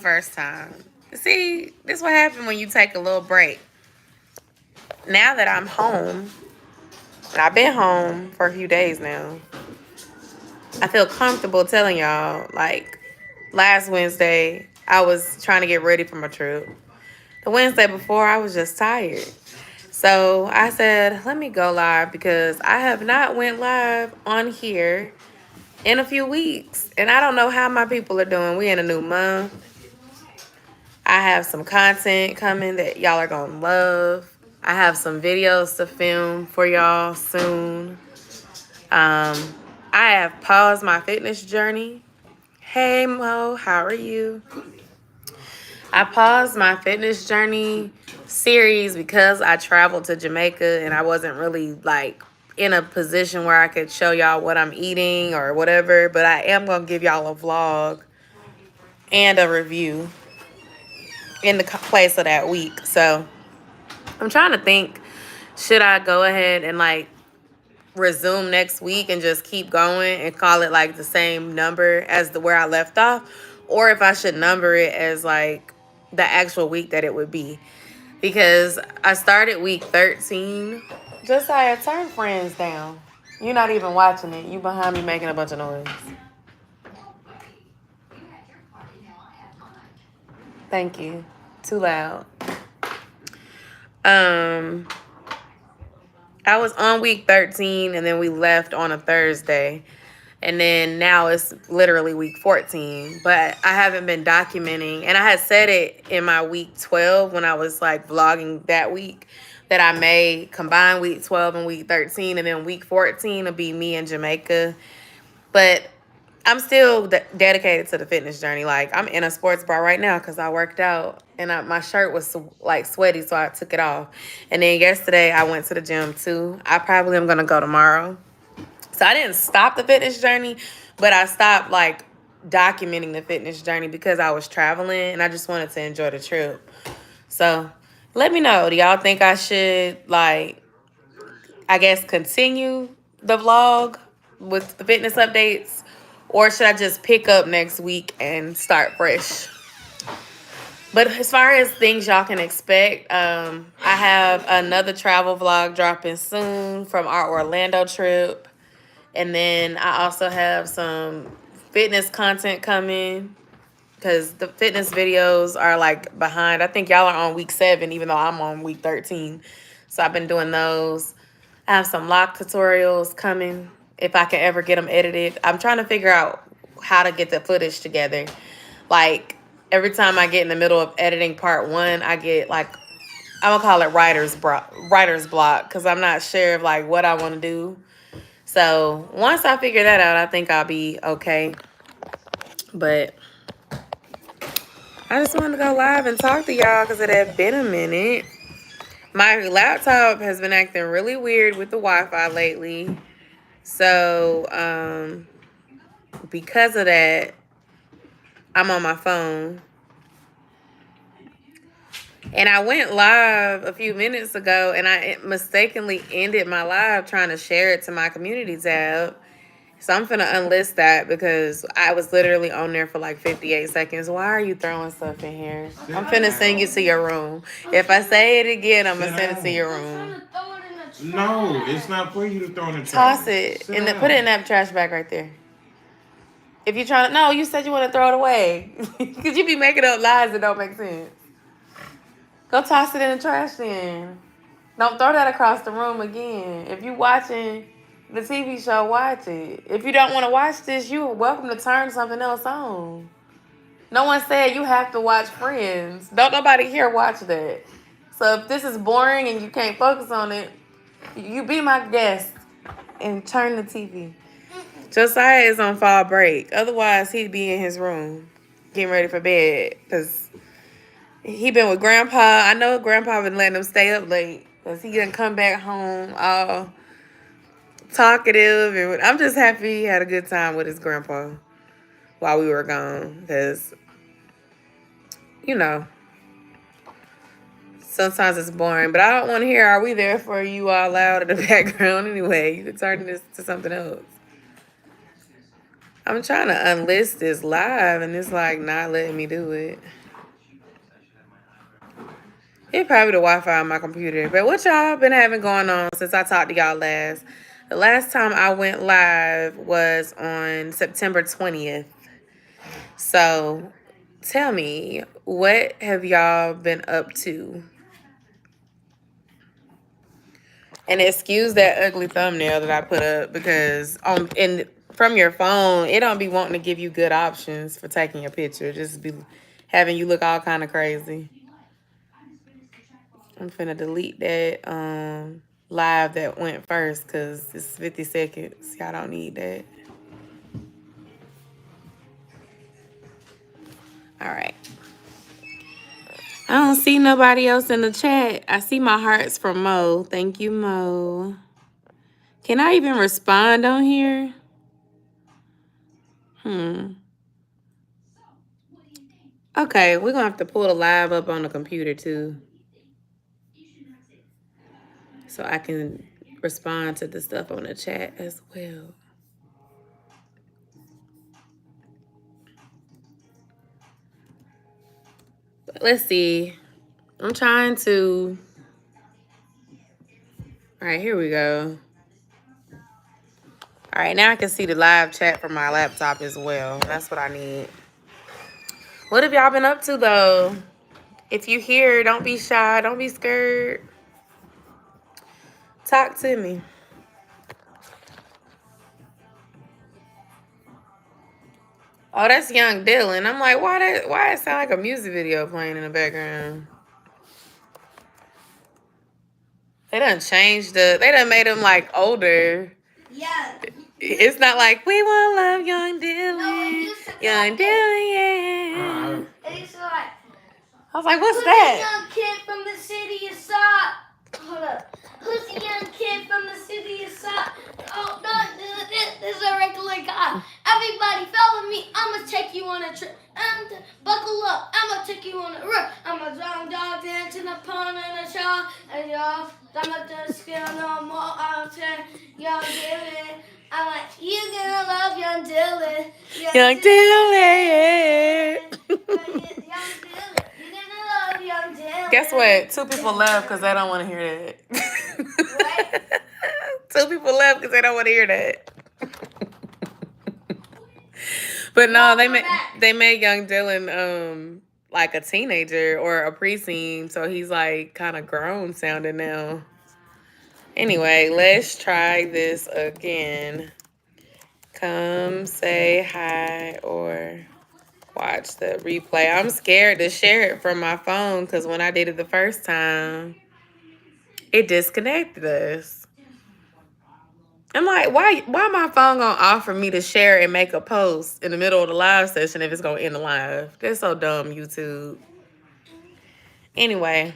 first time. See, this is what happens when you take a little break. Now that I'm home, and I've been home for a few days now, I feel comfortable telling y'all, like, last Wednesday, I was trying to get ready for my trip. The Wednesday before, I was just tired. So I said, let me go live because I have not went live on here in a few weeks. And I don't know how my people are doing. We in a new month. I have some content coming that y'all are going to love. I have some videos to film for y'all soon. I have paused my fitness journey. Hey, Mo, how are you? I paused my fitness journey series because I traveled to Jamaica and I wasn't really like in a position where I could show y'all what I'm eating or whatever. But I am going to give y'all a vlog and a review in the place of that week. So I'm trying to think, should I go ahead and like resume next week and just keep going and call it like the same number as the where I left off, or if I should number it as like the actual week that it would be, because I started week 13. Josiah, turn friends down. You're not even watching it. You behind me making a bunch of noise. Thank you. Too loud. I was on week 13 and then we left on a Thursday. And then now it's literally week 14. But I haven't been documenting. And I had said it in my week 12 when I was like vlogging that week that I may combine week 12 and week 13. And then week 14 will be me in Jamaica. But I'm still dedicated to the fitness journey. Like, I'm in a sports bar right now because I worked out. And my shirt was like sweaty, so I took it off. And then yesterday I went to the gym too. I probably am going to go tomorrow. So I didn't stop the fitness journey, but I stopped like documenting the fitness journey because I was traveling and I just wanted to enjoy the trip. So let me know. Do y'all think I should like, I guess, continue the vlog with the fitness updates? Or should I just pick up next week and start fresh? But as far as things y'all can expect, I have another travel vlog dropping soon from our Orlando trip. And then I also have some fitness content coming because the fitness videos are like behind. I think y'all are on week 7, even though I'm on week 13. So I've been doing those. I have some lock tutorials coming if I can ever get them edited. I'm trying to figure out how to get the footage together. Like every time I get in the middle of editing part 1, I get like, I'm going to call it writer's block because I'm not sure of like what I want to do. So once I figure that out, I think I'll be okay. But I just wanted to go live and talk to y'all because it had been a minute. My laptop has been acting really weird with the Wi-Fi lately. So because of that, I'm on my phone. And I went live a few minutes ago and I mistakenly ended my live trying to share it to my community tab. So I'm finna unlist that because I was literally on there for like 58 seconds. Why are you throwing stuff in here? I'm finna send you to your room. If I say it again, I'm gonna send it to your room. No, it's not for you to throw in the trash. Toss it and then put it in that trash bag right there. If you're trying to, no, you said you want to throw it away. Because you be making up lies that don't make sense. Go toss it in the trash then. Don't throw that across the room again. If you watching the TV show, watch it. If you don't want to watch this, you're welcome to turn something else on. No one said you have to watch Friends. Don't nobody here watch that. So if this is boring and you can't focus on it, you be my guest and turn the TV. Josiah is on fall break. Otherwise, he'd be in his room getting ready for bed because he been with Grandpa. I know Grandpa been letting him stay up late because he didn't come back home all talkative. And I'm just happy he had a good time with his grandpa while we were gone because, you know, sometimes it's boring. But I don't want to hear, are we there for you all loud in the background anyway? You can turn this to something else. I'm trying to unlist this live, and it's like not letting me do it. It's probably the Wi-Fi on my computer. But what y'all been having going on since I talked to y'all last? The last time I went live was on September 20th. So tell me, what have y'all been up to? And excuse that ugly thumbnail that I put up because from your phone, it don't be wanting to give you good options for taking a picture. Just be having you look all kind of crazy. I'm finna delete that live that went first because it's 50 seconds. Y'all don't need that. All right. I don't see nobody else in the chat. I see my hearts from Mo. Thank you, Mo. Can I even respond on here? Okay, we're gonna have to pull the live up on the computer too, so I can respond to the stuff on the chat as well. But let's see. I'm trying to. All right, here we go. All right, now I can see the live chat from my laptop as well. That's what I need. What have y'all been up to though? If you hear, don't be shy, don't be scared. Talk to me. Oh, that's Young Dylan. I'm like, why it sound like a music video playing in the background? They done made him like older. Yeah. It's not like we won't love Young Dylan. No, Young Dylan, yeah. It's like, I was like, what's who's that? the young kid from the city of Sot? Hold up. Who's the young kid from the city of Sot? Oh, no, this is a regular guy. Everybody follow me. I'ma take you on a trip. Buckle up. I'ma take you on a rip. I'm a young dog dancing upon in a shawl. And y'all, I'm not just skill no more. I'm saying, Young Dylan. I'm like, you gonna love Young Dylan. Young Dylan. Guess what? 2 people left because they don't want to hear that. 2 people left because they don't want to hear that. But no, they made Young Dylan like a teenager or a preteen, so he's like kind of grown sounding now. Anyway, let's try this again. Come say hi or watch the replay. I'm scared to share it from my phone because when I did it the first time, it disconnected us. I'm like, why my phone gonna offer me to share and make a post in the middle of the live session if it's gonna end the live? That's so dumb, YouTube. Anyway.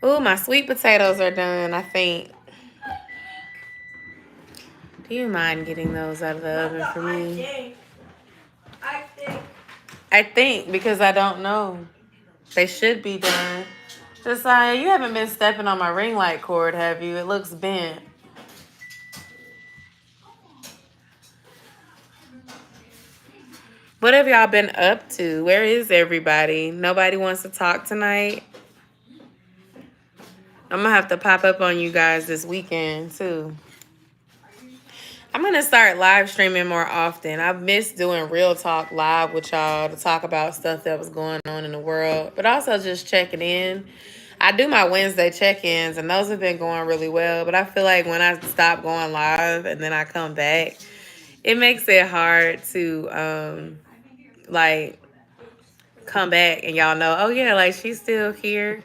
Ooh, my sweet potatoes are done, I think. Do you mind getting those out of the oven for me? I think because I don't know. They should be done. Josiah, you haven't been stepping on my ring light cord, have you? It looks bent. What have y'all been up to? Where is everybody? Nobody wants to talk tonight? I'm going to have to pop up on you guys this weekend, too. I'm going to start live streaming more often. I've missed doing real talk live with y'all to talk about stuff that was going on in the world, but also just checking in. I do my Wednesday check-ins, and those have been going really well, but I feel like when I stop going live and then I come back, it makes it hard to, like, come back and y'all know, oh, yeah, like, she's still here.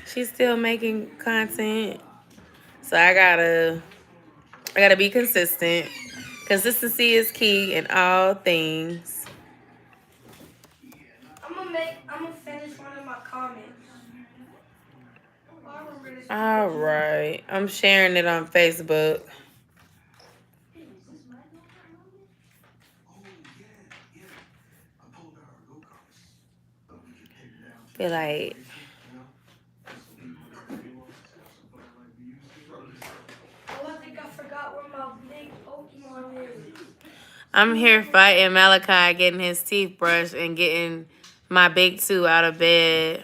She's still making content. So I gotta be consistent. Consistency is key in all things. I'm gonna finish one of my comments. All right. I'm sharing it on Facebook. Feel like I think I forgot where my big Pokemon is. I'm here fighting Malachi, getting his teeth brushed and getting my big two out of bed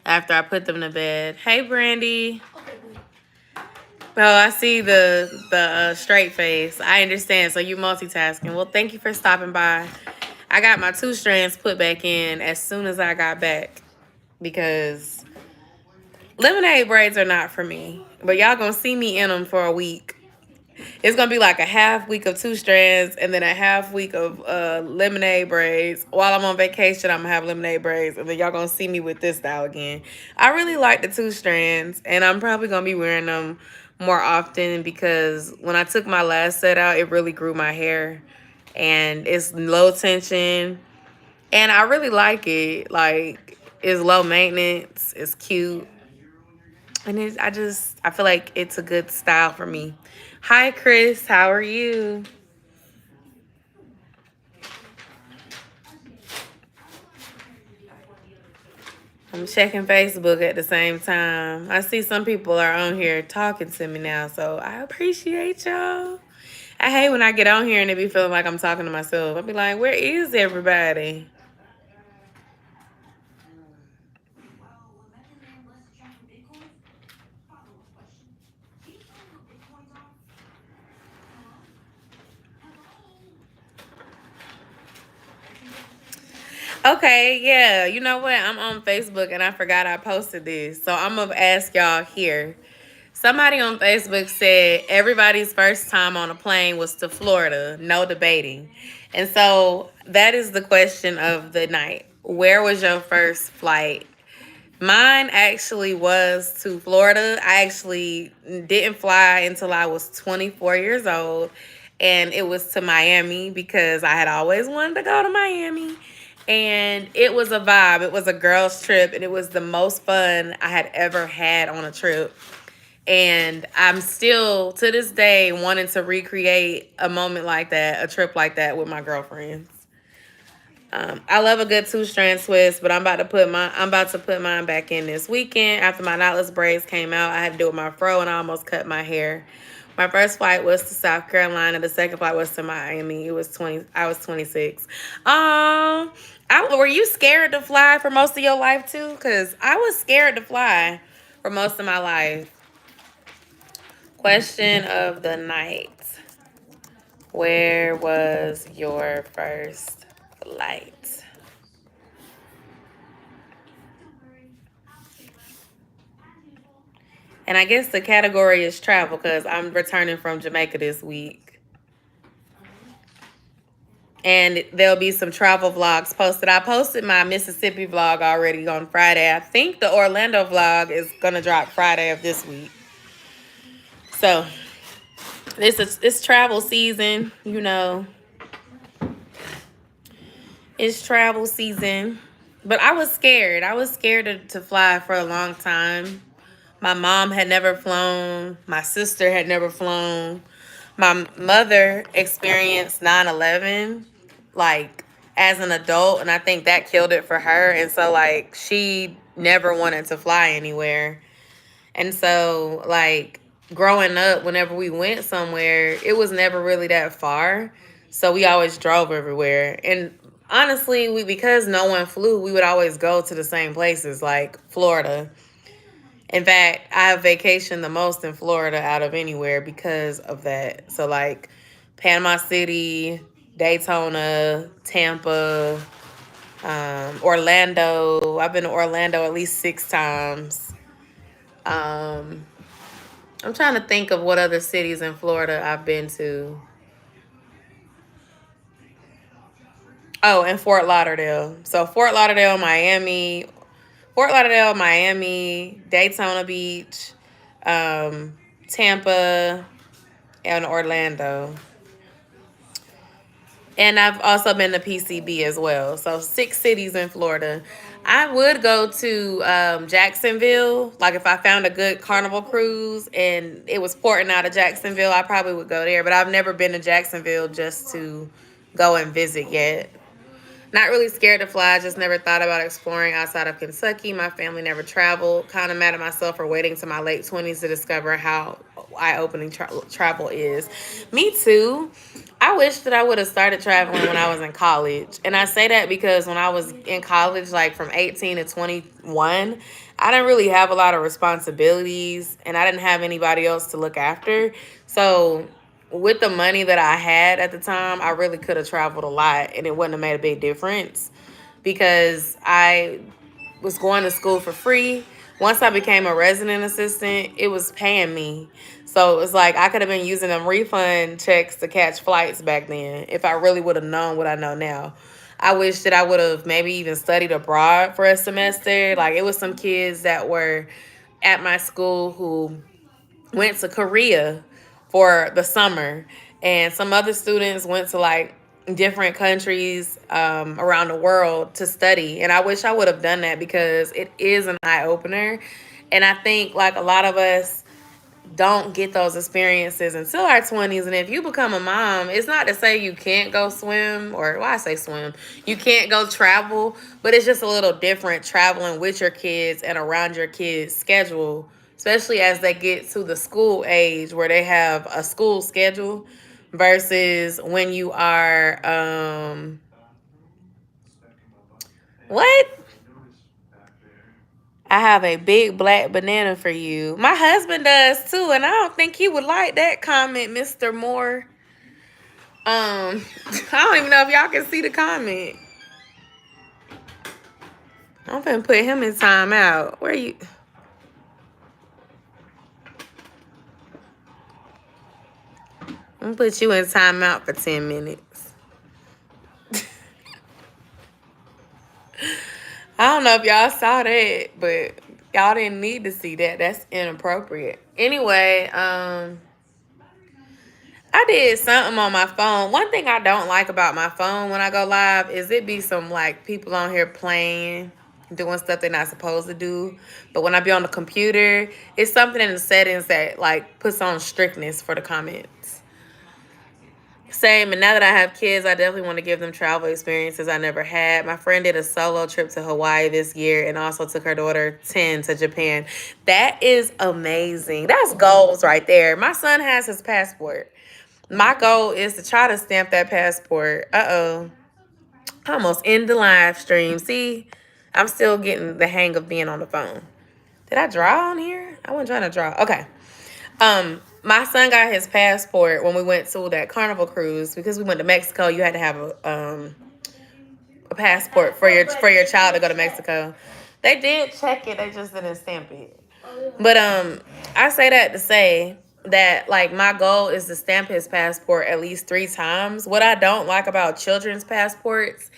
after I put them to bed. Hey, Brandy. Oh, I see the straight face. I understand. So you multitasking. Well, thank you for stopping by. I got my 2 strands put back in as soon as I got back because lemonade braids are not for me. But y'all gonna see me in them for a week. It's gonna be like a half week of 2 strands and then a half week of lemonade braids. While I'm on vacation, I'm gonna have lemonade braids, and then y'all gonna see me with this style again. I really like the 2 strands, and I'm probably gonna be wearing them more often because when I took my last set out, it really grew my hair, and it's low tension, and I really like it. Like, it's low maintenance, it's cute. And I feel like it's a good style for me. Hi, Chris. How are you? I'm checking Facebook at the same time. I see some people are on here talking to me now, so I appreciate y'all. I hate when I get on here and it be feeling like I'm talking to myself. I'll be like, where is everybody? Okay, yeah. You know what? I'm on Facebook and I forgot I posted this. So I'm going to ask y'all here. Somebody on Facebook said everybody's first time on a plane was to Florida. No debating. And so that is the question of the night. Where was your first flight? Mine actually was to Florida. I actually didn't fly until I was 24 years old. And it was to Miami because I had always wanted to go to Miami. And it was a vibe. It was a girls' trip. And it was the most fun I had ever had on a trip. And I'm still, to this day, wanting to recreate a moment like that, a trip like that with my girlfriends. I love a good 2-strand twist, but I'm about to put mine back in this weekend. After my knotless braids came out, I had to do it with my fro, and I almost cut my hair. My first flight was to South Carolina. The second flight was to Miami. I was 26. Were you scared to fly for most of your life too? Because I was scared to fly for most of my life. Question of the night. Where was your first flight? And I guess the category is travel because I'm returning from Jamaica this week. And there'll be some travel vlogs posted. I posted my Mississippi vlog already on Friday. I think the Orlando vlog is going to drop Friday of this week. So, it's travel season, you know. It's travel season. But I was scared. I was scared to fly for a long time. My mom had never flown. My sister had never flown. My mother experienced 9/11, like, as an adult, and I think that killed it for her. And so, like, she never wanted to fly anywhere. And so, like, growing up, whenever we went somewhere, it was never really that far. So we always drove everywhere. And honestly, because no one flew, we would always go to the same places, like Florida. In fact, I have vacationed the most in Florida out of anywhere because of that. So, like, Panama City, Daytona, Tampa, Orlando. I've been to Orlando at least 6 times. I'm trying to think of what other cities in Florida I've been to. Oh, and Fort Lauderdale. So Fort Lauderdale, Miami, Daytona Beach, Tampa, and Orlando. And I've also been to PCB as well. So 6 cities in Florida. I would go to Jacksonville. Like, if I found a good Carnival cruise and it was porting out of Jacksonville, I probably would go there. But I've never been to Jacksonville just to go and visit yet. Not really scared to fly. Just never thought about exploring outside of Kentucky. My family never traveled. Kind of mad at myself for waiting to my late 20s to discover how eye-opening travel is. Me too. I wish that I would have started traveling when I was in college. And I say that because when I was in college, like from 18 to 21, I didn't really have a lot of responsibilities and I didn't have anybody else to look after. So with the money that I had at the time, I really could have traveled a lot and it wouldn't have made a big difference because I was going to school for free. Once I became a resident assistant, it was paying me. So it was like I could have been using them refund checks to catch flights back then if I really would have known what I know now. I wish that I would have maybe even studied abroad for a semester. Like it was some kids that were at my school who went to Korea for the summer, and some other students went to like different countries around the world to study. And I wish I would have done that because it is an eye opener. And I think like a lot of us don't get those experiences until our 20s. And if you become a mom, it's not to say you can't go swim or, well, I say swim, you can't go travel, but it's just a little different traveling with your kids and around your kids' schedule, especially as they get to the school age where they have a school schedule versus when you are, what? I have a big black banana for you. My husband does too, and I don't think he would like that comment, Mr. Moore. I don't even know if y'all can see the comment. I'm finna put him in timeout. Where you? I'm gonna put you in timeout for 10 minutes. I don't know if y'all saw that, but y'all didn't need to see that. That's inappropriate. Anyway, I did something on my phone. One thing I don't like about my phone when I go live is it be some like people on here playing, doing stuff they're not supposed to do. But when I be on the computer, it's something in the settings that like puts on strictness for the comments. Same, and now that I have kids, I definitely want to give them travel experiences I never had. My friend did a solo trip to Hawaii this year and also took her daughter 10 to Japan. That is amazing. That's goals right there. My son has his passport. My goal is to try to stamp that passport. I almost end the live stream. See, I'm still getting the hang of being on the phone. Did I draw on here? I wasn't trying to draw. Okay. My son got his passport when we went to that Carnival cruise because we went to Mexico. You had to have a passport for your child to go to Mexico. They did check it. They just didn't stamp it. But I say that to say that like my goal is to stamp his passport at least 3 times. What I don't like about children's passports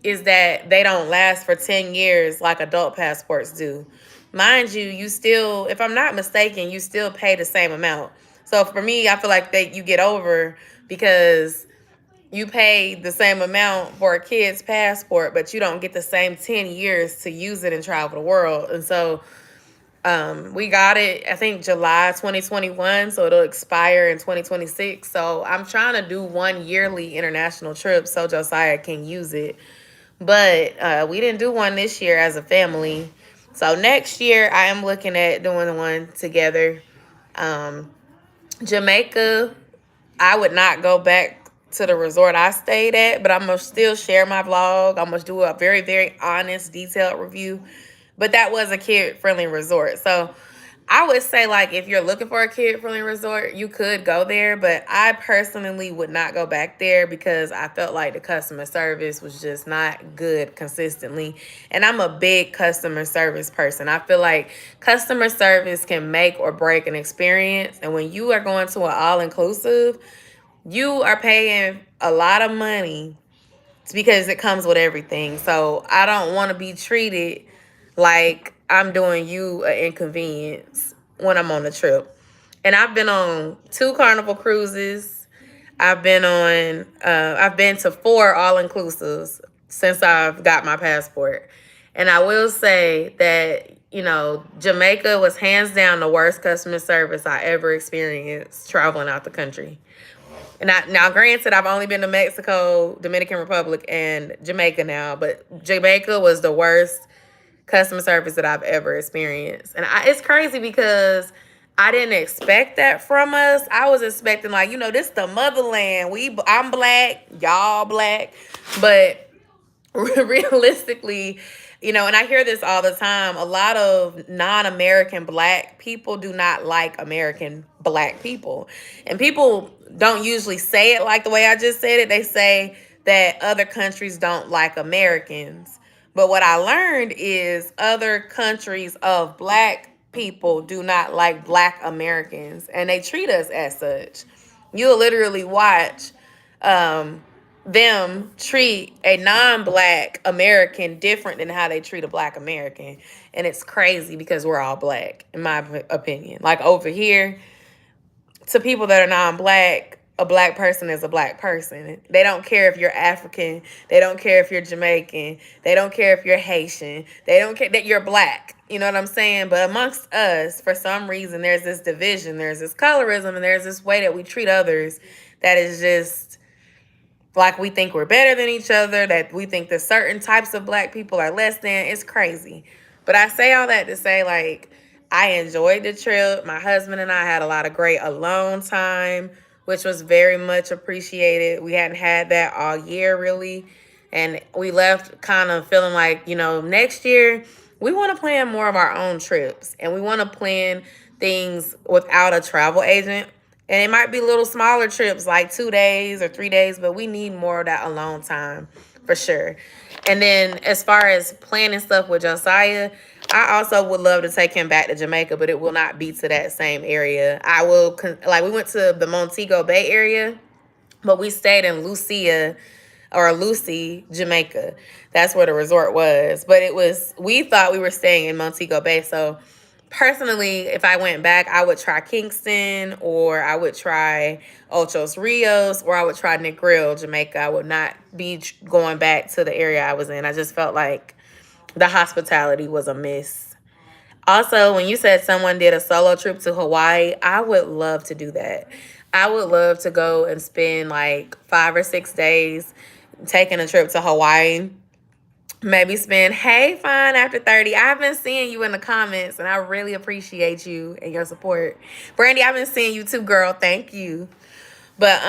is that they don't last for 10 years like adult passports do. Mind you, you still, if I'm not mistaken, you still pay the same amount. So for me, I feel like that you get over because you pay the same amount for a kid's passport, but you don't get the same 10 years to use it and travel the world. And so we got it, I think, July 2021, so it'll expire in 2026. So I'm trying to do 1 yearly international trip so Josiah can use it. But we didn't do one this year as a family. So next year, I am looking at doing one together. Jamaica, I would not go back to the resort I stayed at, but I'm going to still share my vlog. I'm going to do a very, very honest, detailed review. But that was a kid-friendly resort. So I would say, like, if you're looking for a kid-friendly resort, you could go there. But I personally would not go back there because I felt like the customer service was just not good consistently. And I'm a big customer service person. I feel like customer service can make or break an experience. And when you are going to an all-inclusive, you are paying a lot of money because it comes with everything. So I don't want to be treated like I'm doing you an inconvenience when I'm on the trip. And I've been on 2 Carnival cruises. I've been to 4 all-inclusives since I've got my passport. And I will say that, you know, Jamaica was hands down the worst customer service I ever experienced traveling out the country. And now, granted, I've only been to Mexico, Dominican Republic, and Jamaica now, but Jamaica was the worst customer service that I've ever experienced. And it's crazy because I didn't expect that from us. I was expecting like, this the motherland. I'm black, y'all black. But realistically, and I hear this all the time, a lot of non-American black people do not like American black people. And people don't usually say it like the way I just said it. They say that other countries don't like Americans. But what I learned is other countries of black people do not like black Americans, and they treat us as such. You'll literally watch them treat a non-black American different than how they treat a black American. And it's crazy because we're all black, in my opinion. Like over here, to people that are non-black, a black person is a black person. They don't care if you're African. They don't care if you're Jamaican. They don't care if you're Haitian. They don't care that you're black. You know what I'm saying? But amongst us, for some reason, there's this division. There's this colorism, and there's this way that we treat others that is just like we think we're better than each other, that we think that certain types of black people are less than. It's crazy. But I say all that to say, like, I enjoyed the trip. My husband and I had a lot of great alone time, which was very much appreciated. We hadn't had that all year, really. And we left kind of feeling like, next year we want to plan more of our own trips. And we want to plan things without a travel agent. And it might be little smaller trips, like 2 days or 3 days, but we need more of that alone time for sure. And then as far as planning stuff with Josiah, I also would love to take him back to Jamaica, but it will not be to that same area. We went to the Montego Bay area, but we stayed in Lucy, Jamaica. That's where the resort was. But we thought we were staying in Montego Bay. So personally, if I went back, I would try Kingston, or I would try Ochos Rios, or I would try Negril, Jamaica. I would not be going back to the area I was in. I just felt like the hospitality was a miss. Also, when you said someone did a solo trip to Hawaii, I would love to do that. I would love to go and spend like 5 or 6 days taking a trip to Hawaii. Maybe spend, hey, fine, after 30. I've been seeing you in the comments, and I really appreciate you and your support. Brandy, I've been seeing you too, girl. Thank you. But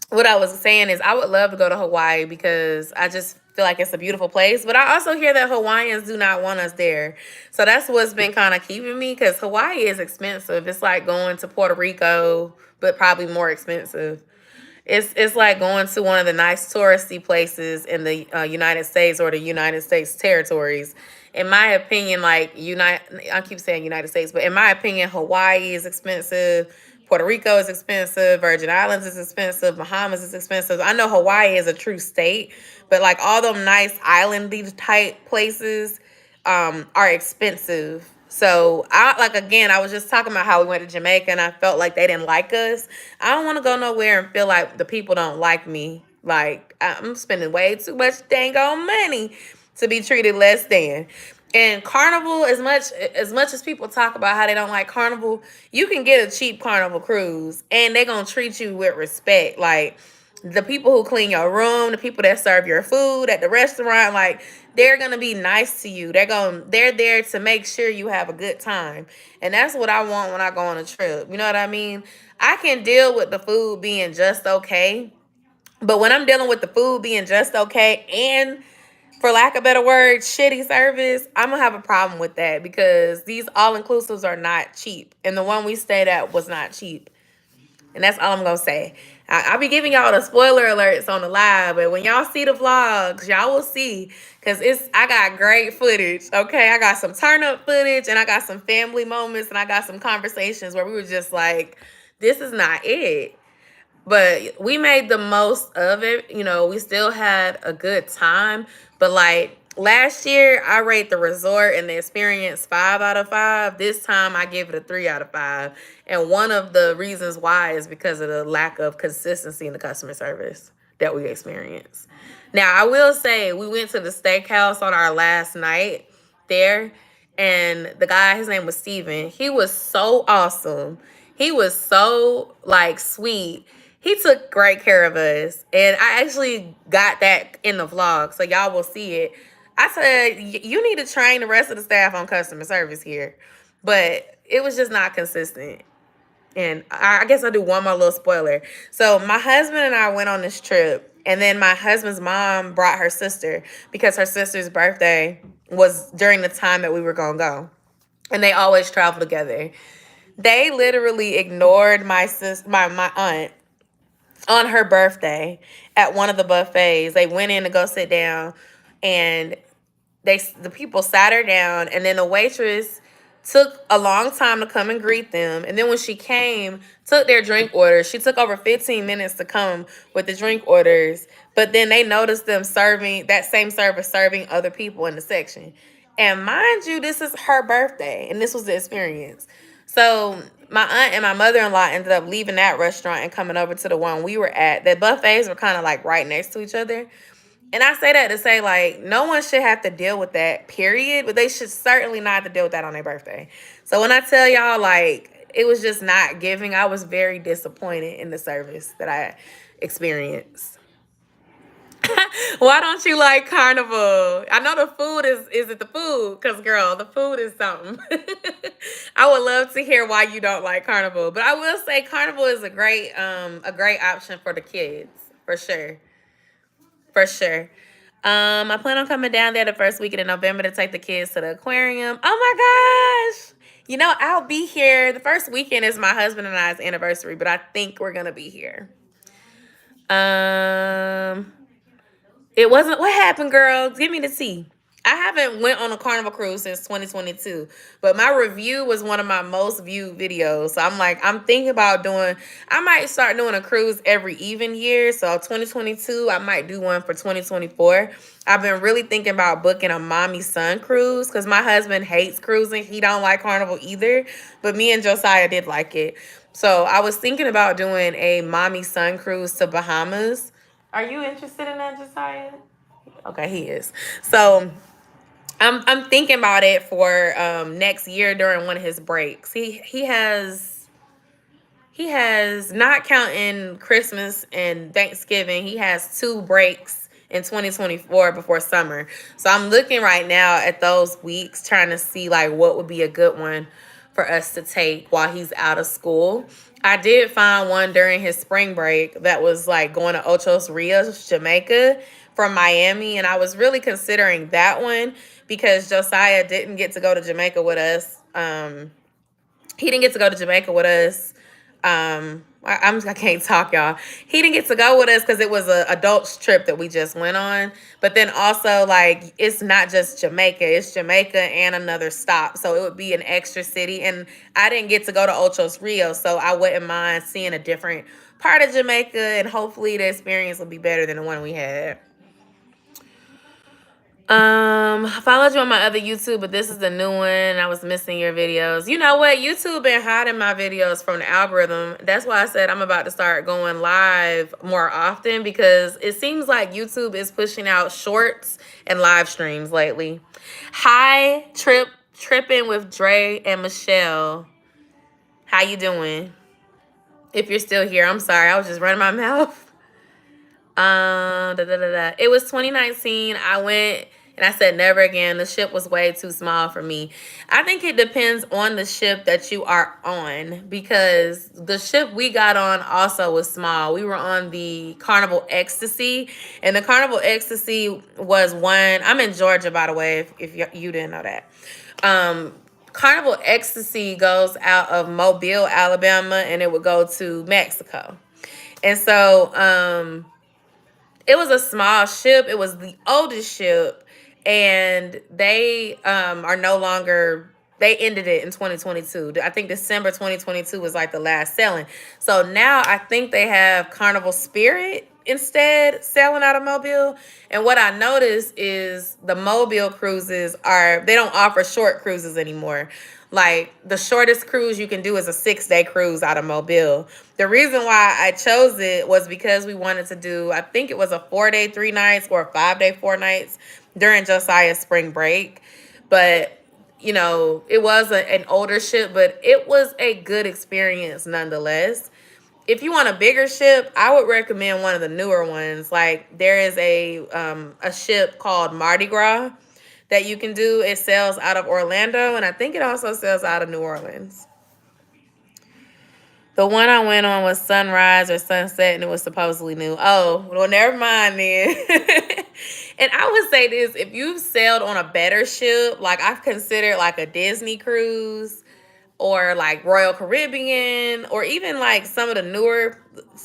what I was saying is I would love to go to Hawaii because I just feel like it's a beautiful place. But I also hear that Hawaiians do not want us there. So that's what's been kind of keeping me, because Hawaii is expensive. It's like going to Puerto Rico, but probably more expensive. It's like going to one of the nice touristy places in the United States or the United States territories. In my opinion, I keep saying United States, but in my opinion, Hawaii is expensive. Puerto Rico is expensive. Virgin Islands is expensive. Bahamas is expensive. I know Hawaii is a true state, but like all them nice islandy type places are expensive. So I was just talking about how we went to Jamaica and I felt like they didn't like us. I don't want to go nowhere and feel like the people don't like me. Like I'm spending way too much dang on money to be treated less than. And Carnival, as much as people talk about how they don't like Carnival, you can get a cheap Carnival cruise and they're going to treat you with respect. Like the people who clean your room, the people that serve your food at the restaurant, like they're going to be nice to you. They're there to make sure you have a good time. And that's what I want when I go on a trip. You know what I mean? I can deal with the food being just okay. But when I'm dealing with the food being just okay and, for lack of a better word, shitty service, I'm going to have a problem with that because these all-inclusives are not cheap. And the one we stayed at was not cheap. And that's all I'm going to say. I'll be giving y'all the spoiler alerts on the live, but when y'all see the vlogs, y'all will see, because I got great footage, okay? I got some turn-up footage, and I got some family moments, and I got some conversations where we were just like, this is not it. But we made the most of it. You know, we still had a good time. But like last year, I rate the resort and the experience 5 out of 5. This time, I give it a 3 out of 5. And one of the reasons why is because of the lack of consistency in the customer service that we experienced. Now, I will say we went to the steakhouse on our last night there. And the guy, his name was Steven. He was so awesome. He was so like sweet. He took great care of us. And I actually got that in the vlog, so y'all will see it. I said, you need to train the rest of the staff on customer service here. But it was just not consistent. And I guess I'll do one more little spoiler. So my husband and I went on this trip, and then my husband's mom brought her sister because her sister's birthday was during the time that we were going to go. And they always travel together. They literally ignored my aunt on her birthday at one of the buffets. They went in to go sit down, and the people sat her down, and then the waitress took a long time to come and greet them. And then when she came, took their drink orders. She took over 15 minutes to come with the drink orders. But then they noticed them serving that same service serving other people in the section. And mind you, this is her birthday, and this was the experience. So my aunt and my mother-in-law ended up leaving that restaurant and coming over to the one we were at. The buffets were kind of like right next to each other. And I say that to say, like, no one should have to deal with that, period. But they should certainly not have to deal with that on their birthday. So when I tell y'all, like, it was just not giving, I was very disappointed in the service that I experienced. Why don't you like Carnival? I know the food is it the food? Because, girl, the food is something. I would love to hear why you don't like Carnival. But I will say Carnival is a great option for the kids, for sure. For sure. I plan on coming down there the first weekend in November to take the kids to the aquarium. Oh my gosh. You know, I'll be here. The first weekend is my husband and I's anniversary, but I think we're going to be here. It wasn't, what happened, girl? Give me the tea. I haven't went on a Carnival cruise since 2022, but my review was one of my most viewed videos. So I'm thinking about I might start doing a cruise every even year. So 2022, I might do one for 2024. I've been really thinking about booking a mommy-son cruise because my husband hates cruising. He don't like Carnival either, but me and Josiah did like it. So I was thinking about doing a mommy-son cruise to Bahamas. Are you interested in that, Josiah? Okay, he is. So I'm thinking about it for next year during one of his breaks. He has not counting Christmas and Thanksgiving. He has 2 breaks in 2024 before summer. So I'm looking right now at those weeks, trying to see like what would be a good one for us to take while he's out of school. I did find one during his spring break that was like going to Ocho Rios, Jamaica from Miami. And I was really considering that one because Josiah didn't get to go to Jamaica with us. He didn't get to go to Jamaica with us. I can't talk, y'all. He didn't get to go with us because it was an adults trip that we just went on. But then also, like, it's not just Jamaica. It's Jamaica and another stop. So it would be an extra city. And I didn't get to go to Ocho Rios, so I wouldn't mind seeing a different part of Jamaica. And hopefully the experience will be better than the one we had. I followed you on my other YouTube, but this is the new one. I was missing your videos. You know what? YouTube been hiding my videos from the algorithm. That's why I said I'm about to start going live more often because it seems like YouTube is pushing out shorts and live streams lately. Hi, Tripping with Dre and Michelle. How you doing? If you're still here, I'm sorry. I was just running my mouth. It was 2019. I went and I said never again. The ship was way too small for me. I think it depends on the ship that you are on because the ship we got on also was small. We were on the Carnival Ecstasy, and the Carnival Ecstasy was one. I'm in Georgia, by the way, if you didn't know that. Carnival Ecstasy goes out of Mobile, Alabama, and it would go to Mexico. And so it was a small ship. It was the oldest ship, and they are no longer. They ended it in 2022. I think December 2022 was like the last selling. So now I think they have Carnival Spirit instead selling out of Mobile. And what I noticed is the Mobile cruises they don't offer short cruises anymore. Like the shortest cruise you can do is a 6-day cruise out of Mobile. The reason why I chose it was because we wanted to do, I think it was a 4-day, 3 nights or a 5-day, 4 nights during Josiah's spring break. But, you know, it was an older ship, but it was a good experience nonetheless. If you want a bigger ship, I would recommend one of the newer ones. Like there is a ship called Mardi Gras that you can do. It sells out of Orlando, and I think it also sells out of New Orleans. The one I went on was sunrise or sunset, and it was supposedly new. Oh, well, never mind then. And I would say this, if you've sailed on a better ship, like I've considered like a Disney cruise or like Royal Caribbean, or even like some of the newer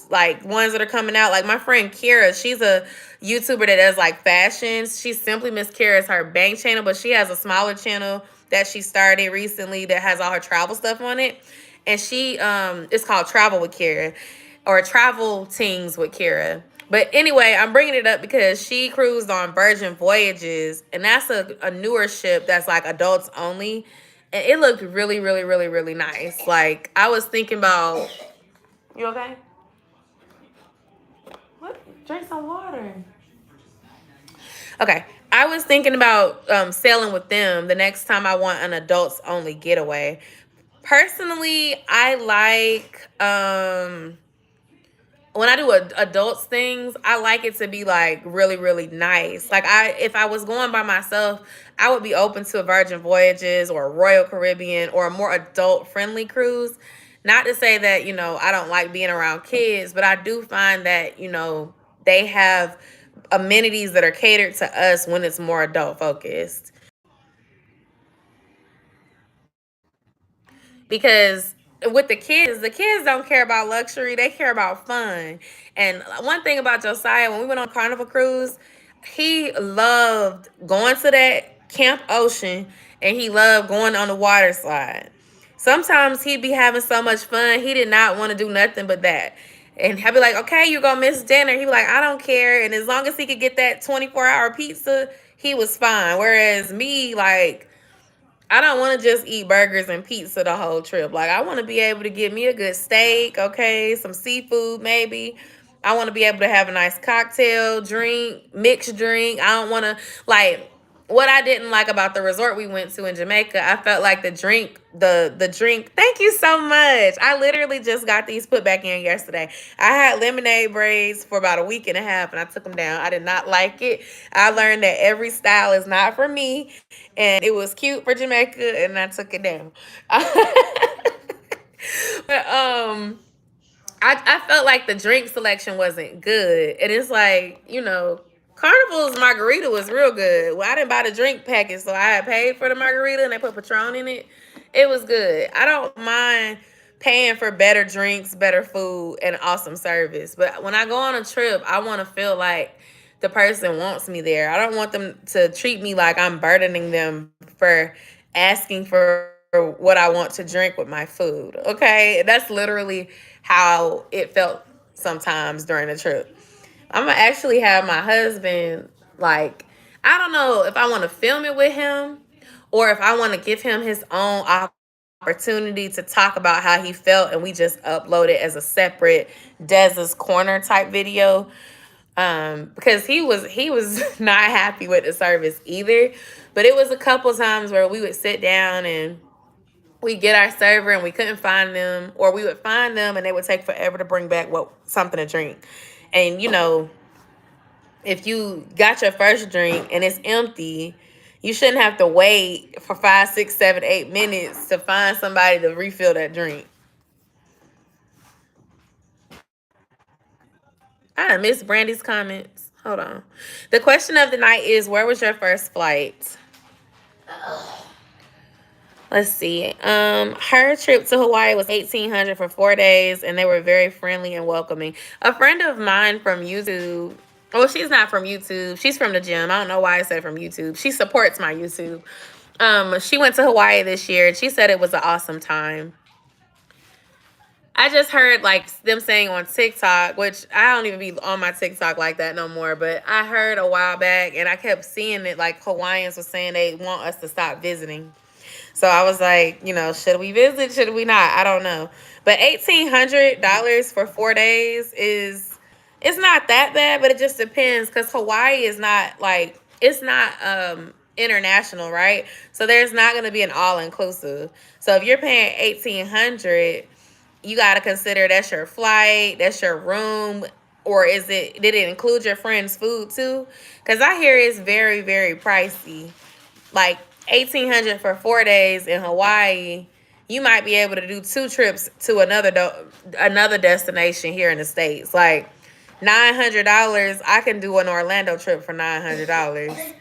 like ones that are coming out. Like my friend Kira, she's a YouTuber that does like fashions. She's Simply Miss Kira is her bank channel, but she has a smaller channel that she started recently that has all her travel stuff on it. And she it's called Travel with Kira or Travel Things with Kira. But anyway, I'm bringing it up because she cruised on Virgin Voyages, and that's a newer ship that's like adults only. And it looked really, really, really, really nice. Like, I was thinking about... You okay? What? Drink some water. Okay. I was thinking about sailing with them the next time I want an adults only getaway. Personally, I like... when I do adults things, I like it to be like really, really nice. Like if I was going by myself, I would be open to a Virgin Voyages or a Royal Caribbean or a more adult friendly cruise. Not to say that, I don't like being around kids, but I do find that, they have amenities that are catered to us when it's more adult focused. Because with the kids don't care about luxury. They care about fun. And one thing about Josiah, when we went on Carnival Cruise, he loved going to that Camp Ocean, and he loved going on the water slide. Sometimes he'd be having so much fun, he did not want to do nothing but that. And I'd be like, okay, you're going to miss dinner. He'd be like, I don't care. And as long as he could get that 24-hour pizza, he was fine. Whereas me, like, I don't want to just eat burgers and pizza the whole trip. Like, I want to be able to get me a good steak, okay, some seafood maybe. I want to be able to have a nice cocktail, drink, mixed drink. I don't want to, like, what I didn't like about the resort we went to in Jamaica, I felt like the drink, thank you so much. I literally just got these put back in yesterday. I had lemonade braids for about a week and a half, and I took them down. I did not like it. I learned that every style is not for me, and it was cute for Jamaica, and I took it down. But I felt like the drink selection wasn't good, and it's like, Carnival's margarita was real good. Well, I didn't buy the drink package, so I had paid for the margarita, and they put Patron in it. It was good. I don't mind paying for better drinks, better food, and awesome service. But when I go on a trip, I want to feel like the person wants me there. I don't want them to treat me like I'm burdening them for asking for what I want to drink with my food. Okay? That's literally how it felt sometimes during the trip. I'm going to actually have my husband, like, I don't know if I want to film it with him or if I want to give him his own opportunity to talk about how he felt, and we just upload it as a separate Dez's Corner type video. Because he was not happy with the service either. But it was a couple times where we would sit down and we get our server and we couldn't find them, or we would find them and they would take forever to bring back something to drink. And, if you got your first drink and it's empty, you shouldn't have to wait for 5, 6, 7, 8 minutes to find somebody to refill that drink. I missed Brandy's comments. Hold on. The question of the night is, where was your first flight? Let's see. Her trip to Hawaii was $1,800 for 4 days, and they were very friendly and welcoming. A friend of mine from YouTube, well, she's not from YouTube. She's from the gym. I don't know why I said from YouTube. She supports my YouTube. She went to Hawaii this year, and she said it was an awesome time. I just heard like them saying on TikTok, which I don't even be on my TikTok like that no more, but I heard a while back, and I kept seeing it, like Hawaiians were saying they want us to stop visiting. So I was like, should we visit? Should we not? I don't know. But $1,800 for 4 days it's not that bad, but it just depends, because Hawaii is not like, it's not international, right? So there's not going to be an all-inclusive. So if you're paying $1,800, you got to consider that's your flight, that's your room, or did it include your friend's food too? Because I hear it's very, very pricey. like 1,800 for 4 days in Hawaii, you might be able to do 2 trips to another destination here in the States. Like $900, I can do an Orlando trip for $900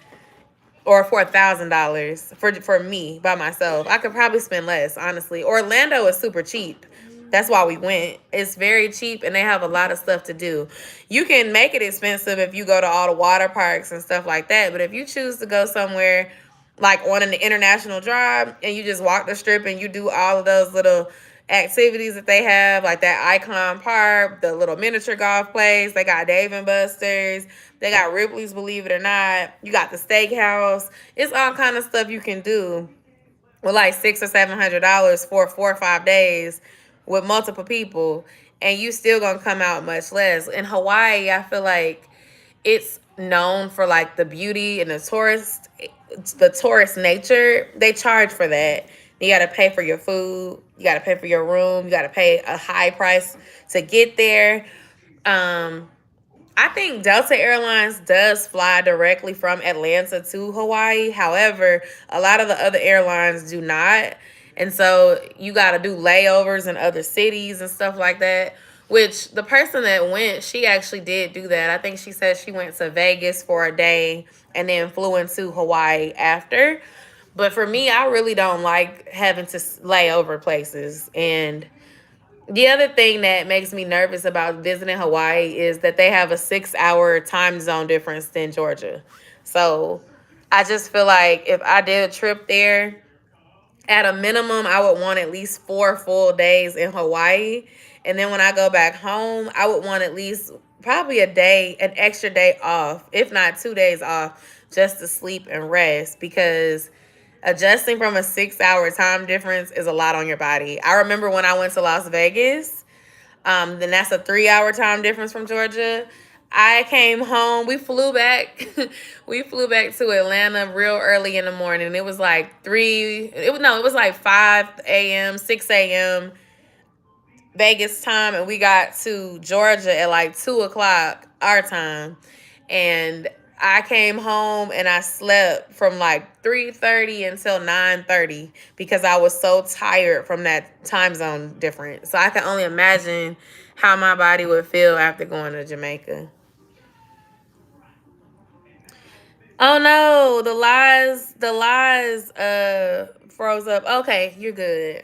or for $1,000 for me by myself. I could probably spend less, honestly. Orlando is super cheap. That's why we went. It's very cheap, and they have a lot of stuff to do. You can make it expensive if you go to all the water parks and stuff like that. But if you choose to go somewhere like on an international drive and you just walk the strip and you do all of those little activities that they have, like that Icon Park, the little miniature golf place, they got Dave and Buster's, they got Ripley's, believe it or not, you got the steakhouse. It's all kind of stuff you can do with like $600 or $700 for 4 or 5 days with multiple people, and you still gonna come out much less. In Hawaii, I feel like it's known for like the beauty and the tourist nature. They charge for that. You got to pay for your food. You got to pay for your room. You got to pay a high price to get there. I think Delta Airlines does fly directly from Atlanta to Hawaii. However, a lot of the other airlines do not. And so you got to do layovers in other cities and stuff like that, which the person that went, she actually did do that. I think she said she went to Vegas for a day and then flew into Hawaii after. But for me, I really don't like having to lay over places. And the other thing that makes me nervous about visiting Hawaii is that they have a 6-hour time zone difference than Georgia. So I just feel like if I did a trip there, at a minimum, I would want at least 4 full days in Hawaii. And then when I go back home, I would want at least probably an extra day off, if not 2 days off, just to sleep and rest, because adjusting from a 6-hour time difference is a lot on your body. I remember when I went to Las Vegas, then that's a 3-hour time difference from Georgia. I came home. We flew back. We flew back to Atlanta real early in the morning. It was like it was like 5 a.m., 6 a.m. Vegas time, and we got to Georgia at like 2 o'clock our time. And I came home and I slept from like 3:30 until 9:30 because I was so tired from that time zone difference. So I can only imagine how my body would feel after going to Jamaica. Oh no, the lies froze up. Okay, you're good.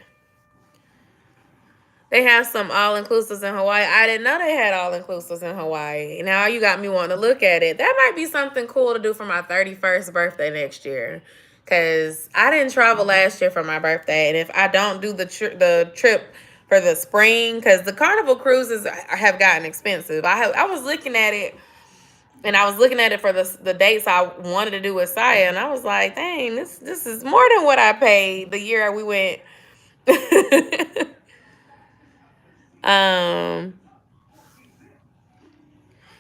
They have some all-inclusives in Hawaii. I didn't know they had all-inclusives in Hawaii. Now you got me wanting to look at it. That might be something cool to do for my 31st birthday next year. Because I didn't travel last year for my birthday. And if I don't do the trip for the spring, because the Carnival cruises have gotten expensive. I was looking at it, and I was looking at it for the dates I wanted to do with Saya. And I was like, dang, this is more than what I paid the year we went.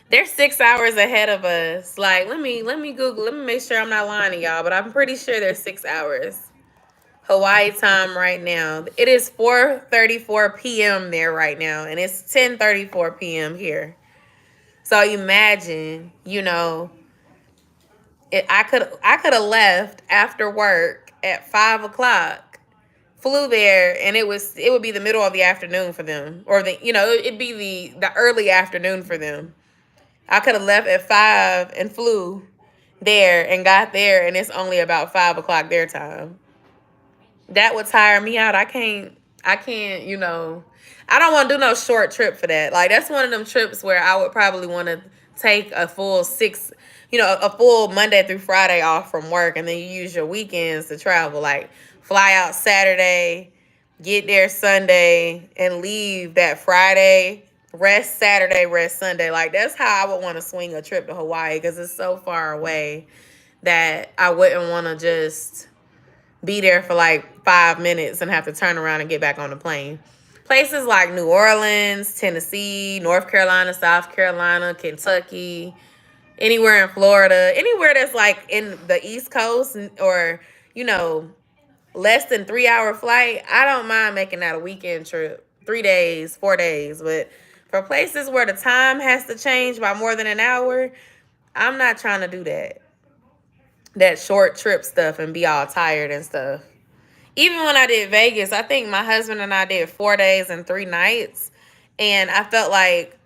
They're 6 hours ahead of us. Like, let me Google. Let me make sure I'm not lying to y'all, but I'm pretty sure they're 6 hours. Hawaii time right now. It is 4:34 p.m. there right now, and it's 10:34 p.m. here. So imagine, I could have left after work at 5 o'clock, flew there, and it would be the middle of the afternoon for them, or it'd be the early afternoon for them. I could have left at 5 and flew there and got there, and it's only about 5 o'clock their time. That would tire me out. I can't, I don't want to do no short trip for that. Like, that's one of them trips where I would probably want to take a full a full Monday through Friday off from work, and then you use your weekends to travel. Like, fly out Saturday, get there Sunday, and leave that Friday, rest Saturday, rest Sunday. Like, that's how I would want to swing a trip to Hawaii, because it's so far away that I wouldn't want to just be there for like 5 minutes and have to turn around and get back on the plane. Places like New Orleans, Tennessee, North Carolina, South Carolina, Kentucky, anywhere in Florida, anywhere that's like in the East Coast, or, less than 3-hour flight, I don't mind making that a weekend trip, 3 days, 4 days. But for places where the time has to change by more than an hour, I'm not trying to do that. that short trip stuff and be all tired and stuff. Even when I did Vegas, I think my husband and I did 4 days and 3 nights. And I felt like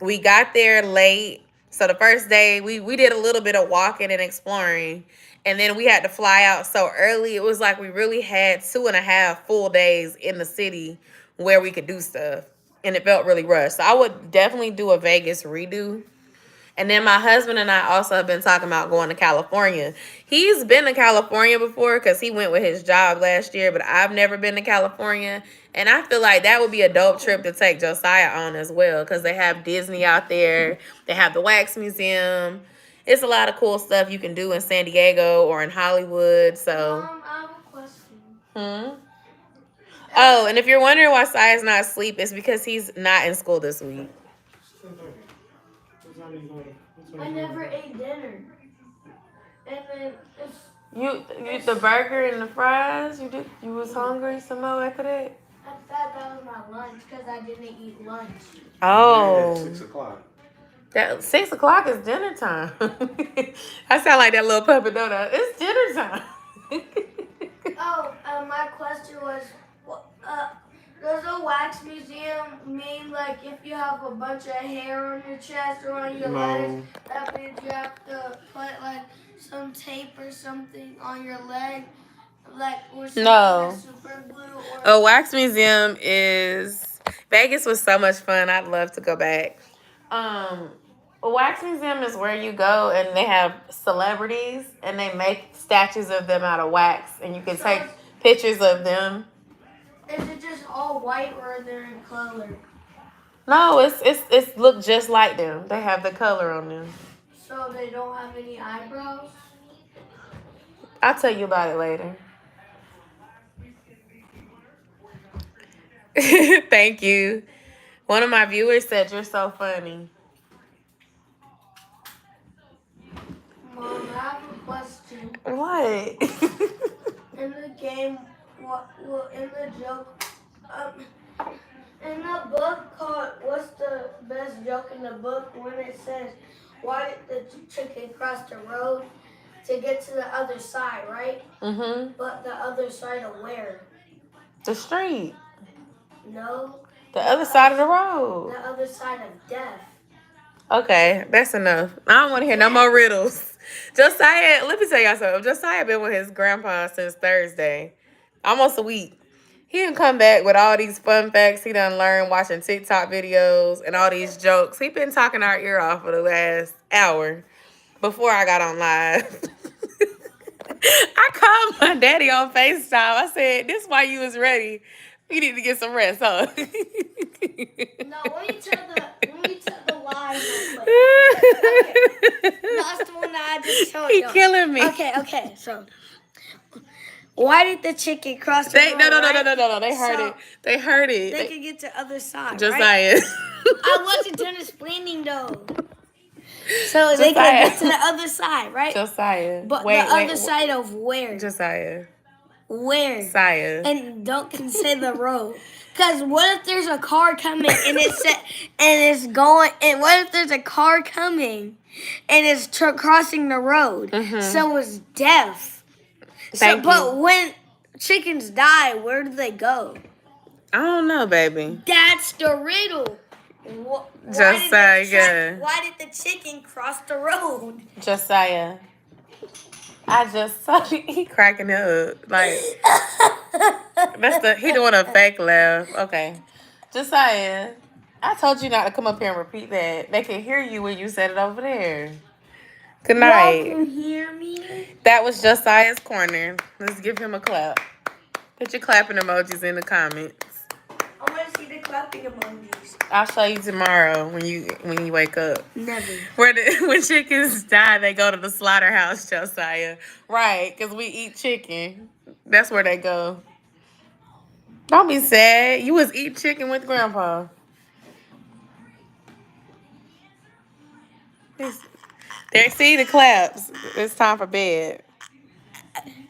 we got there late. So the first day, we did a little bit of walking and exploring. And then we had to fly out so early. It was like we really had 2.5 full days in the city where we could do stuff. And it felt really rushed. So I would definitely do a Vegas redo. And then my husband and I also have been talking about going to California. He's been to California before because he went with his job last year, but I've never been to California. And I feel like that would be a dope trip to take Josiah on as well because they have Disney out there. They have the Wax Museum. It's a lot of cool stuff you can do in San Diego or in Hollywood. So, I have a question. Oh, and if you're wondering why Sia's not asleep, it's because he's not in school this week. I never ate dinner. And then it's... You the burger and the fries? You was hungry some more after that? I thought that was my lunch because I didn't eat lunch. Oh. Yeah, 6 o'clock. That 6 o'clock is dinner time. I sound like that little puppet, don't I? It's dinner time. My question was, does a wax museum mean like if you have a bunch of hair on your chest or on your legs, that means you have to put like some tape or something on your leg, like or something No. like super glue or... A wax museum is... Vegas was so much fun. I'd love to go back. A wax museum is where you go and they have celebrities and they make statues of them out of wax and you can take pictures of them. Is it just all white or are they in color? No, it's look just like them. They have the color on them. So they don't have any eyebrows? I'll tell you about it later. Thank you. One of my viewers said you're so funny. Mom, I have a question. What? In the game, in the joke, in the book called "What's the Best Joke in the Book?" when it says, "Why did the chicken cross the road to get to the other side?" Right? But the other side of where? The street. No. The other side of the road. The other side of death. Okay, that's enough. I don't want to hear no more riddles. Josiah, let me tell y'all something. Josiah been with his grandpa since Thursday. Almost a week. He didn't come back with all these fun facts he done learned watching TikTok videos and all these jokes. He been talking our ear off for the last hour before I got on live. I called my daddy on FaceTime. I said, this why you was ready. You need to get some rest, huh? No, let me tell the lie real quick. Okay. No, that's the one that I just told you. He killing me. Okay, so why did the chicken cross the road? No. They heard it. They heard it. They could get to the other side, Josiah. Right? I wasn't done explaining though. So they could get to the other side, right? Josiah. But the other side of where? Josiah. Where? Josiah. And don't say the road. Because what if there's a car coming and it's going, and what if there's a car coming and it's crossing the road? So it's death. But when chickens die, where do they go? I don't know, baby. That's the riddle. Josiah. Why did the chicken cross the road? Josiah. I just saw he cracking up. Like he doing a fake laugh. Okay. Josiah, I told you not to come up here and repeat that. They can hear you when you said it over there. Good night. Y'all can hear me? That was Josiah's corner. Let's give him a clap. Put your clapping emojis in the comments. I want to see the clapping emojis. I'll show you tomorrow when you wake up. Never. When chickens die, they go to the slaughterhouse, Josiah. Right, because we eat chicken. That's where they go. Don't be sad. You was eating chicken with Grandpa. There, see the claps. It's time for bed.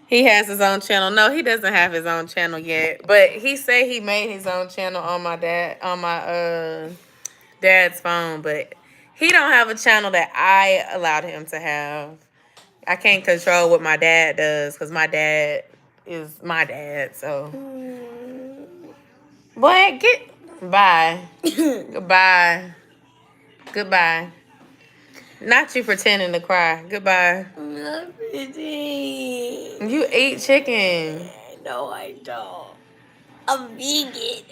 He has his own channel. No, he doesn't have his own channel yet. But he said he made his own channel on my dad's phone. But he don't have a channel that I allowed him to have. I can't control what my dad does because my dad is my dad. So, boy, bye. Goodbye. Goodbye. Not you pretending to cry. Goodbye. I'm not pretending. You eat chicken. No, I don't. I'm vegan.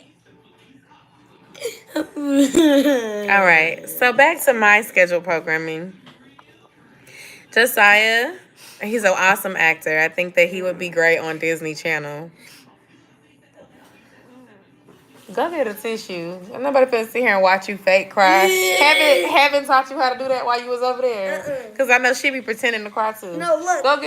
All right. So back to my scheduled programming. Josiah, he's an awesome actor. I think that he would be great on Disney Channel. Go get a tissue. I'm nobody finna sit here and watch you fake cry. Haven't taught you how to do that while you was over there. Cause I know she be pretending to cry too. No, look. Go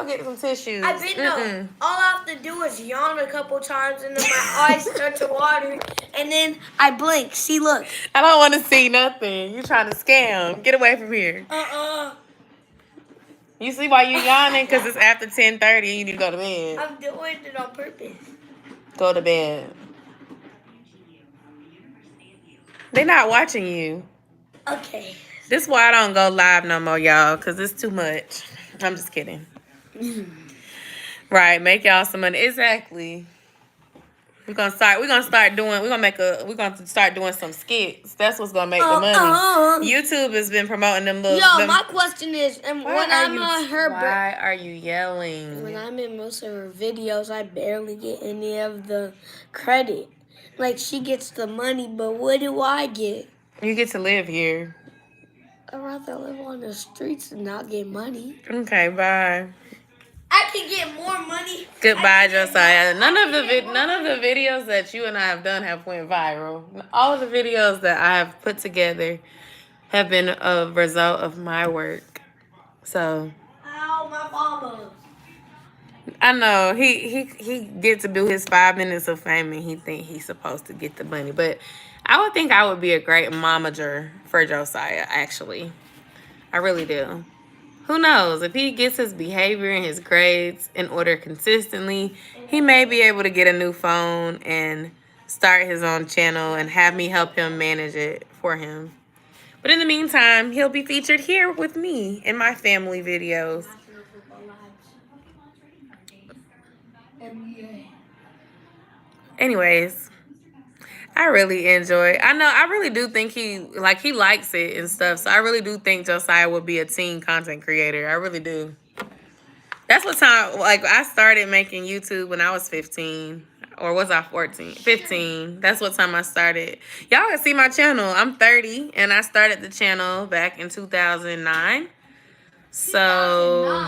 get some tissues. I've been no. All I have to do is yawn a couple times, and then my eyes start to water, and then I blink. See, look. I don't want to see nothing. You trying to scam? Get away from here. You see why you yawning? Cause it's after 10:30 and you need to go to bed. I'm doing it on purpose. Go to bed. They not watching you. Okay. This is why I don't go live no more, y'all, because it's too much. I'm just kidding. Right, make y'all some money. Exactly. We're gonna start doing some skits. That's what's gonna make the money. YouTube has been promoting them little. My question is, when I'm on her why are you yelling? When I'm in most of her videos, I barely get any of the credit. Like, she gets the money, but what do I get? You get to live here. I'd rather live on the streets and not get money. Okay, bye. I can get more money. Goodbye, Josiah. None of the videos that you and I have done have went viral. All of the videos that I have put together have been a result of my work. So. Ow, my mama. I know he gets to do his 5 minutes of fame and he think he's supposed to get the money. But I would think I would be a great momager for Josiah, actually. I really do. Who knows? If he gets his behavior and his grades in order consistently, he may be able to get a new phone and start his own channel and have me help him manage it for him. But in the meantime, he'll be featured here with me in my family videos. Anyways, I really I really do think he likes it and stuff. So I really do think Josiah would be a teen content creator. I really do. That's what time, I started making YouTube when I was 15. Or was I 14? 15. That's what time I started. Y'all can see my channel. I'm 30 and I started the channel back in 2009. So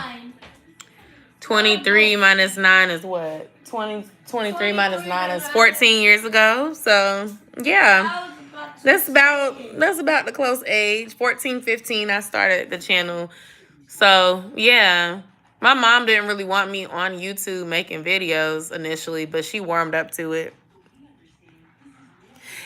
23 minus 9 is what? 23 minus 9 is 14 years ago. So, yeah. That's about the close age. 14, 15, I started the channel. So, yeah. My mom didn't really want me on YouTube making videos initially, but she warmed up to it.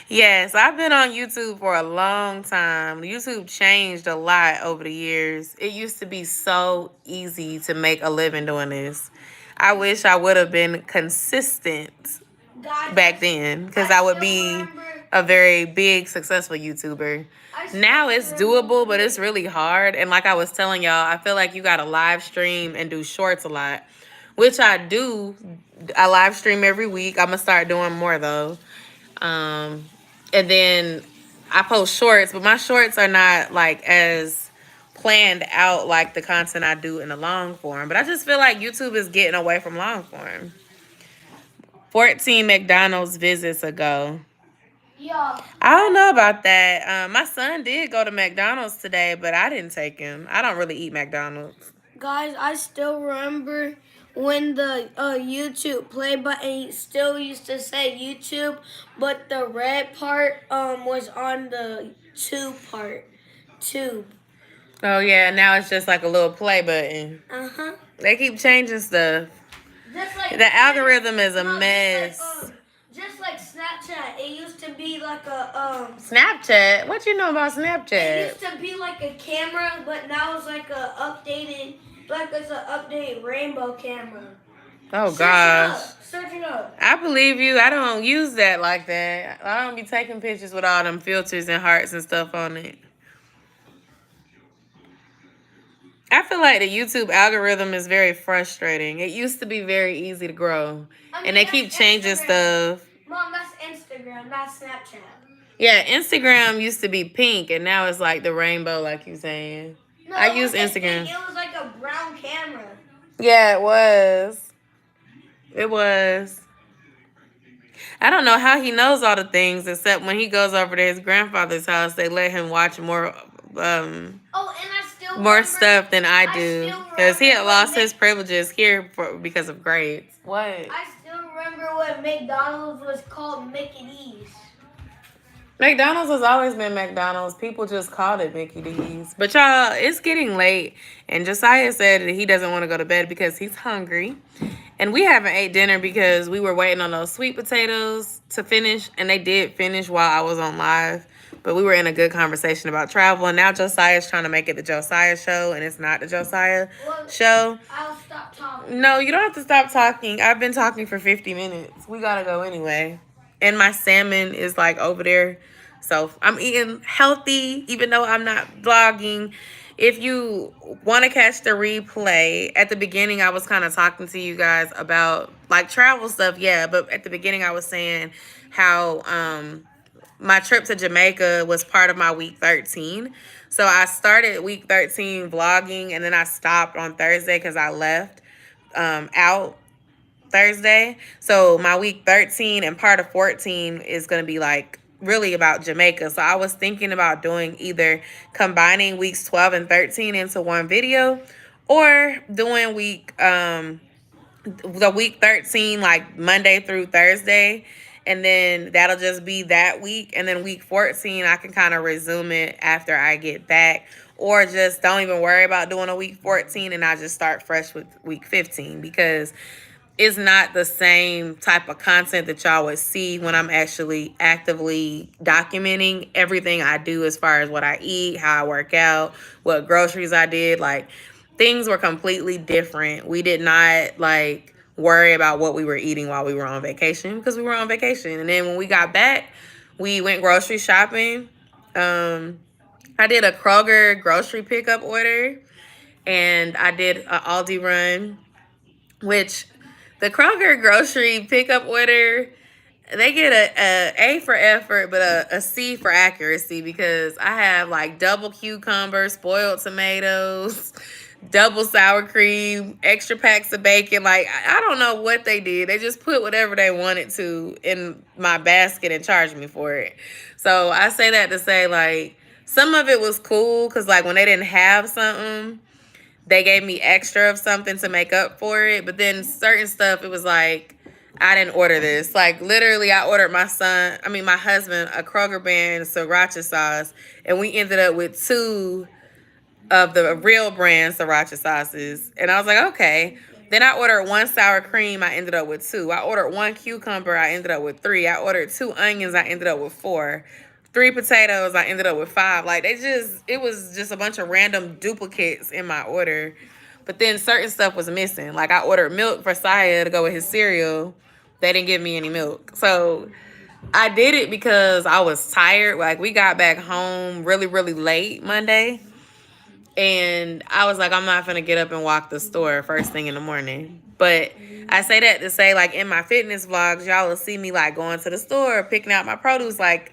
Yes, I've been on YouTube for a long time. YouTube changed a lot over the years. It used to be so easy to make a living doing this. I wish I would have been consistent back then because I would be a very big, successful YouTuber. Now it's doable, but it's really hard. And like I was telling y'all, I feel like you got to live stream and do shorts a lot, which I do. I live stream every week. I'm going to start doing more, though. And then I post shorts, but my shorts are not as planned out like the content I do in the long form. But I just feel like YouTube is getting away from long form. 14 McDonald's visits ago. Yeah. I don't know about that. My son did go to McDonald's today, but I didn't take him. I don't really eat McDonald's. Guys, I still remember when the YouTube play button still used to say YouTube, but the red part was on the tube part. Tube. Oh, yeah. Now it's just like a little play button. Uh-huh. They keep changing stuff. The algorithm is a mess. Just like Snapchat, it used to be like a Snapchat? What you know about Snapchat? It used to be like a camera, but now it's like it's an updated rainbow camera. Oh gosh. Search it up. I believe you. I don't use that like that. I don't be taking pictures with all them filters and hearts and stuff on it. I feel like the YouTube algorithm is very frustrating. It used to be very easy to grow. And they keep changing stuff. Mom, that's Instagram, not Snapchat. Yeah, Instagram used to be pink, and now it's like the rainbow, like you saying. No, I use Instagram. It was like a brown camera. Yeah, it was. It was. I don't know how he knows all the things, except when he goes over to his grandfather's house, they let him watch more more stuff than I do, because he had lost his privileges here because of grades. What? I still remember when McDonald's was called Mickey D's. McDonald's has always been McDonald's. People just called it Mickey D's. But y'all, it's getting late, and Josiah said that he doesn't want to go to bed because he's hungry. And we haven't ate dinner because we were waiting on those sweet potatoes to finish, and they did finish while I was on live. But we were in a good conversation about travel, and now Josiah's trying to make it the Josiah show, and it's not the Josiah show. I'll stop talking. No, you don't have to stop talking. I've been talking for 50 minutes. We gotta go anyway. And my salmon is like over there. So I'm eating healthy, even though I'm not vlogging. If you want to catch the replay, at the beginning I was kind of talking to you guys about like travel stuff, yeah. But at the beginning I was saying how my trip to Jamaica was part of my week 13. So I started week 13 vlogging, and then I stopped on Thursday because I left out Thursday. So my week 13 and part of 14 is going to be like really about Jamaica. So I was thinking about doing either combining weeks 12 and 13 into one video, or doing the week 13 like Monday through Thursday, and then that'll just be that week, and then week 14 I can kind of resume it after I get back, or just don't even worry about doing a week 14 and I just start fresh with week 15, because it's not the same type of content that y'all would see when I'm actually actively documenting everything I do as far as what I eat, how I work out, what groceries I did. Like, things were completely different. We did not like worry about what we were eating while we were on vacation, because we were on vacation. And then when we got back, we went grocery shopping. I did a Kroger grocery pickup order, and I did an Aldi run, which the Kroger grocery pickup order, they get a for effort, but a C for accuracy, because I have like double cucumbers, spoiled tomatoes, double sour cream, extra packs of bacon. Like, I don't know what they did. They just put whatever they wanted to in my basket and charged me for it. So I say that to say, like, some of it was cool, because like when they didn't have something, they gave me extra of something to make up for it. But then certain stuff, it was like, I didn't order this. Like, literally, I ordered my husband, a Kroger brand sriracha sauce, and we ended up with 2 of the real brand sriracha sauces. And I was like, okay. Then I ordered 1 sour cream. I ended up with 2. I ordered 1 cucumber. I ended up with 3. I ordered 2 onions. I ended up with 4. 3 potatoes, I ended up with 5. Like, it was just a bunch of random duplicates in my order. But then certain stuff was missing. Like, I ordered milk for Saya to go with his cereal. They didn't give me any milk. So I did it because I was tired. Like, we got back home really, really late Monday. And I was like, I'm not going to get up and walk the store first thing in the morning. But I say that to say, like, in my fitness vlogs, y'all will see me, like, going to the store, picking out my produce. Like,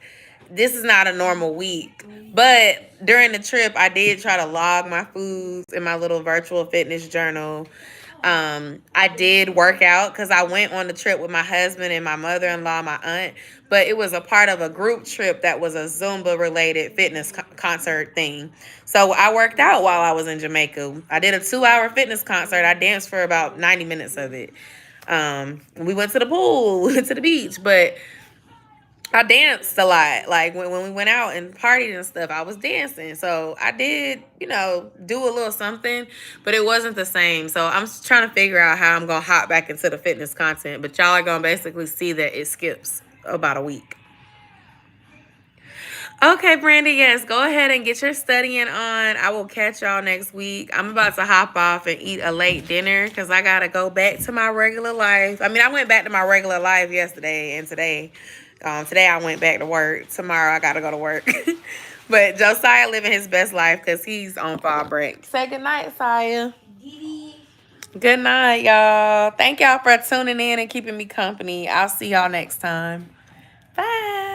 this is not a normal week. But during the trip, I did try to log my foods in my little virtual fitness journal. I did work out because I went on the trip with my husband and my mother-in-law, my aunt. But it was a part of a group trip that was a Zumba-related fitness concert thing. So I worked out while I was in Jamaica. I did a 2-hour fitness concert. I danced for about 90 minutes of it. We went to the pool, we went to the beach, but I danced a lot. Like, when we went out and partied and stuff, I was dancing. So I did, do a little something, but it wasn't the same. So I'm just trying to figure out how I'm going to hop back into the fitness content. But y'all are going to basically see that it skips about a week. Okay, Brandy, yes, go ahead and get your studying on. I will catch y'all next week. I'm about to hop off and eat a late dinner because I got to go back to my regular life. I mean, I went back to my regular life yesterday and today. Today I went back to work. Tomorrow I got to go to work. But Josiah living his best life because he's on fall break. Say good night, Saya. Good night, y'all. Thank y'all for tuning in and keeping me company. I'll see y'all next time. Bye.